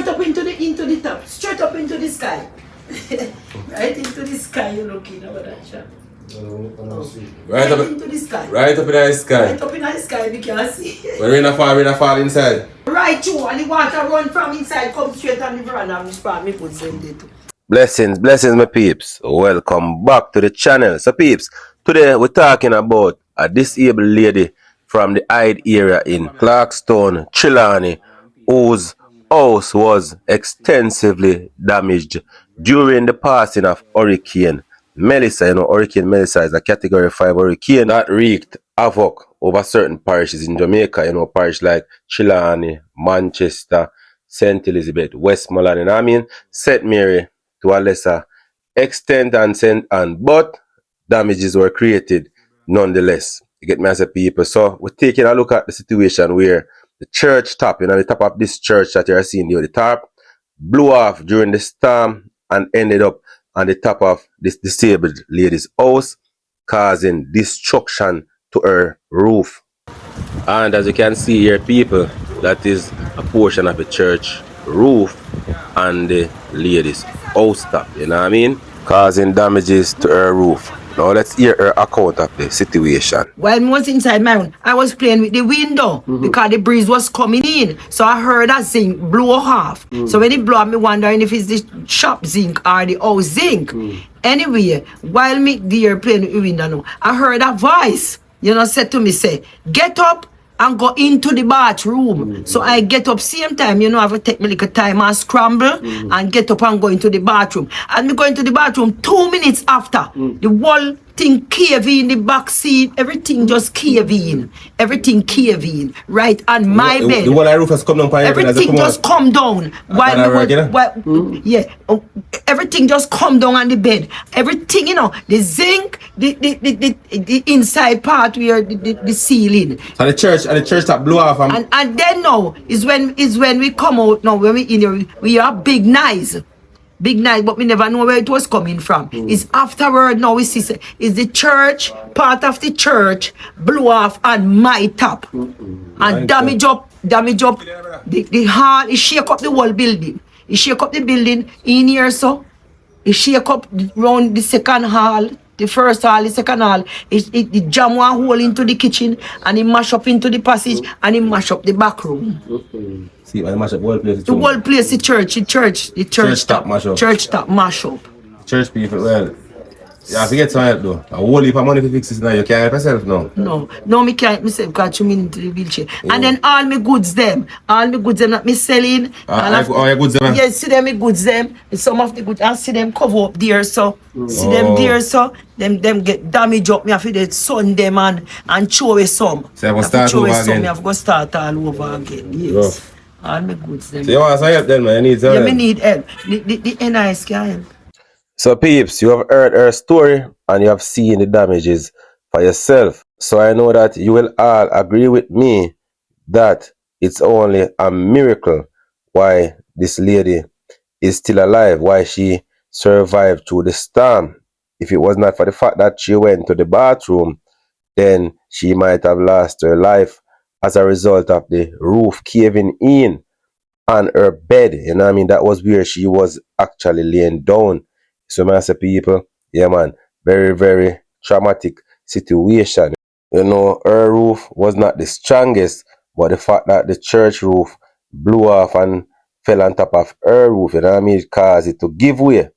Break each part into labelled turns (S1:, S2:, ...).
S1: straight up into the top, straight up into the sky. Right into the sky, you're looking over that shot.
S2: Right up
S1: into the sky.
S2: Right up in the sky.
S1: Right up in the sky, we can see.
S2: When we're not fall inside.
S1: Right through, and the water run from inside, come straight on the veranda, and spot me put them there too.
S3: Blessings, my peeps. Welcome back to the channel. So peeps, today we're talking about a disabled lady from the Hyde area in Clarkstown, Trelawney, whose house was extensively damaged during the passing of Hurricane Melissa. You know, Hurricane Melissa is a Category 5 hurricane that wreaked havoc over certain parishes in Jamaica. You know, parish like Trelawney, Manchester, St. Elizabeth, Westmoreland, and I mean St. Mary to a lesser extent and St. Anne, but damages were created nonetheless. You get me as a people. So we're taking a look at the situation where the church top, you know, the top of this church that you're seeing here, the top blew off during the storm and ended up on the top of this disabled lady's house, causing destruction to her roof. And as you can see here, people, that is a portion of the church roof and the lady's house top, you know what I mean? Causing damages to her roof. Now let's hear her account of the situation.
S1: While I was inside my room, I was playing with the window because the breeze was coming in. So I heard that zinc blow off. So when it blew up, me wondering if it's the shop zinc or the house zinc. Anyway, while me there playing with the window now, I heard a voice, you know, said to me, say, get up and go into the bathroom. So I get up same time, you know, I have to take me little time and scramble and get up and go into the bathroom. And me go into the bathroom 2 minutes after, the whole thing cave in, the back seat, everything just cave in. Everything cave in, right on my bed.
S2: The whole roof has come down.
S1: Everything just come down. Everything just come down on the bed. Everything, you know, the zinc, the inside part where the ceiling.
S2: So the church that blew off.
S1: And then now is when we come out now, when we in here, we have big noise. Big night, but we never know where it was coming from. It's afterward now we see is the church, part of the church blew off on my top. And damage up the hall, it shake up the whole building. It shake up the building in here so. It shake up round the second hall, the first hall, the second hall. It jam one hole into the kitchen and it mash up into the passage and it mash up the back room.
S2: See, I mash up the whole place.
S1: The whole place, the church top mash up. Church top mash up.
S2: Church people, well, you have to get some help though. A whole heap of money to fix this now. You can't help yourself now.
S1: No, me can't myself because you mean into the wheelchair. Yeah. And then all my goods them that me selling.
S2: All your goods them?
S1: Yeah, see them me goods them. Some of the goods, I see them cover up there so. See them there so. Them get damaged up. Me have to sun them and throw away some.
S2: So I have to start over again?
S1: Me have to start all over again. Yes.
S2: Rough.
S1: All my goods them.
S2: So you want some help then, man? You need some help?
S1: Yeah, me need help. The NIS can help.
S3: So peeps, you have heard her story and you have seen the damages for yourself. So I know that you will all agree with me that it's only a miracle why this lady is still alive, why she survived through the storm. If it was not for the fact that she went to the bathroom, then she might have lost her life as a result of the roof caving in on her bed. You know what I mean? That was where she was actually laying down. So man, say people, yeah man, very, very traumatic situation. You know, her roof was not the strongest, but the fact that the church roof blew off and fell on top of her roof, you know what I mean, it caused it to give way,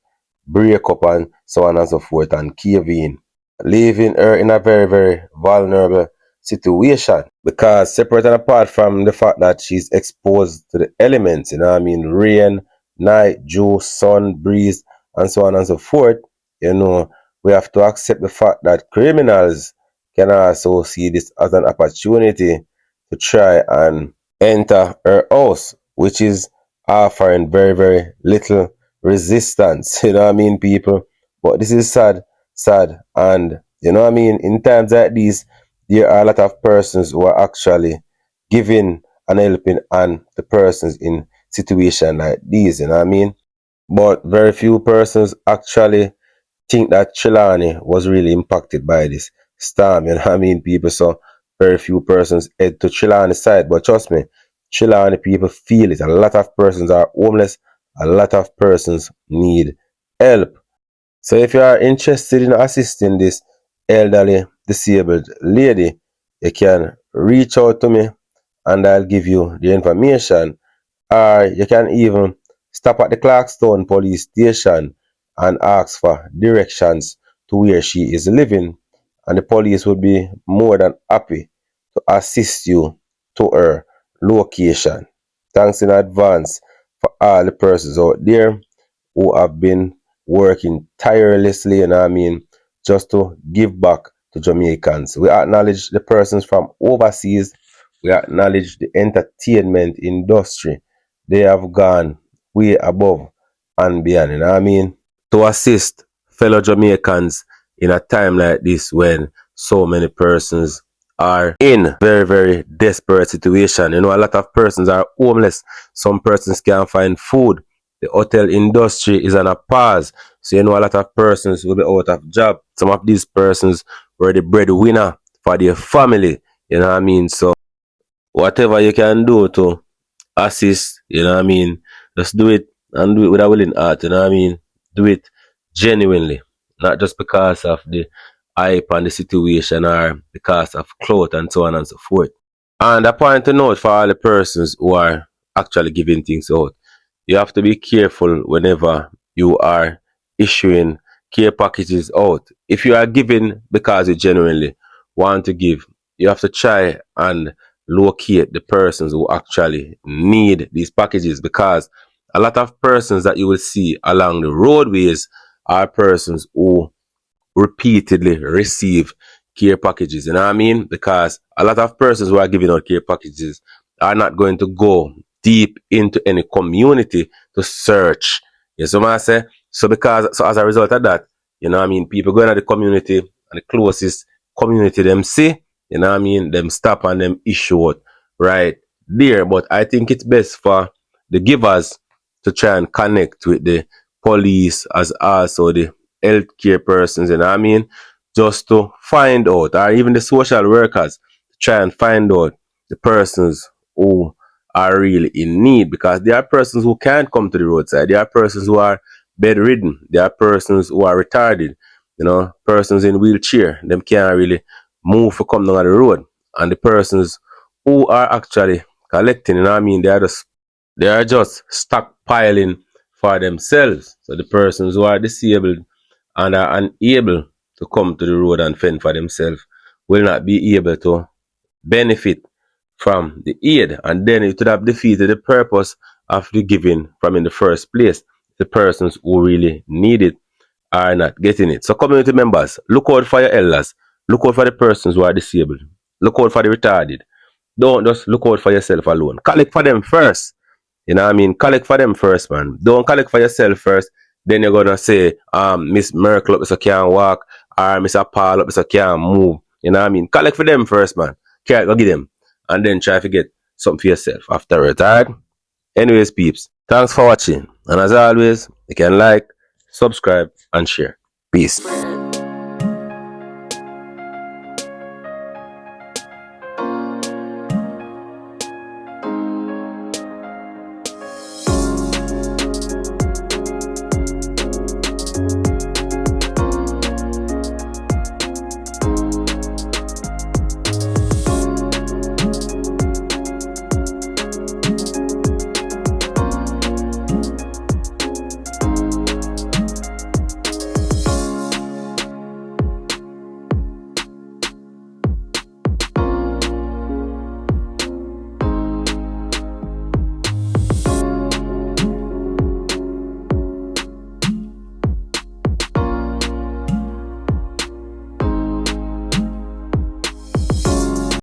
S3: break up and so on and so forth and cave in, leaving her in a very, very vulnerable situation. Because separate and apart from the fact that she's exposed to the elements, you know what I mean, rain, night, dew, sun, breeze, and so on and so forth, you know, we have to accept the fact that criminals can also see this as an opportunity to try and enter her house, which is offering very, very little resistance, you know what I mean, people? But this is sad, and you know what I mean, in times like these, there are a lot of persons who are actually giving and helping and the persons in situations like these, you know what I mean? But very few persons actually think that Trelawney was really impacted by this storm, you know what I mean, people? So very few persons head to Trelawney's side, but trust me, Chilla and the people feel it. A lot of persons are homeless. A lot of persons need help. So if you are interested in assisting this elderly disabled lady, you can reach out to me and I'll give you the information. Or you can even stop at the Clarkstown police station and ask for directions to where she is living, and the police would be more than happy to assist you to her location. Thanks in advance for all the persons out there who have been working tirelessly, just to give back to Jamaicans. We acknowledge the persons from overseas. We acknowledge the entertainment industry. They have gone way above and beyond, to assist fellow Jamaicans in a time like this when so many persons are in very, very desperate situation. A lot of persons are homeless. Some persons can't find food. The hotel industry is on a pause. So a lot of persons will be out of job. Some of these persons were the breadwinner for their family. So whatever you can do to assist, just do it, and do it with a willing heart, do it genuinely, not just because of the hype and the situation or because of clout and so on and so forth. And a point to note for all the persons who are actually giving things out, you have to be careful whenever you are issuing care packages out. If you are giving because you genuinely want to give, you have to try and locate the persons who actually need these packages, because a lot of persons that you will see along the roadways are persons who repeatedly receive care packages. Because a lot of persons who are giving out care packages are not going to go deep into any community to search. Yes, so I say, so as a result of that, people going to the community, and the closest community them see, them stop and them issue it right there. But I think it's best for the givers to try and connect with the police as also the healthcare persons, just to find out, or even the social workers, to try and find out the persons who are really in need, because there are persons who can't come to the roadside. There are persons who are bedridden. There are persons who are retarded. Persons in wheelchair. Them can't really move to come down the road. And the persons who are actually collecting, they are just stockpiling for themselves. So the persons who are disabled and are unable to come to the road and fend for themselves will not be able to benefit from the aid, and then it would have defeated the purpose of the giving from in the first place. The persons who really need it are not getting it. So community members, look out for your elders, look out for the persons who are disabled, look out for the retarded. Don't just look out for yourself alone. Collect for them first. Collect for them first, man. Don't collect for yourself first. Then you're gonna say, Miss Merkel up so can't walk, or Mr. Paul up so can't move. Collect for them first, man. Can't go get them. And then try to get something for yourself afterwards, alright? Anyways, peeps, thanks for watching. And as always, you can like, subscribe, and share. Peace.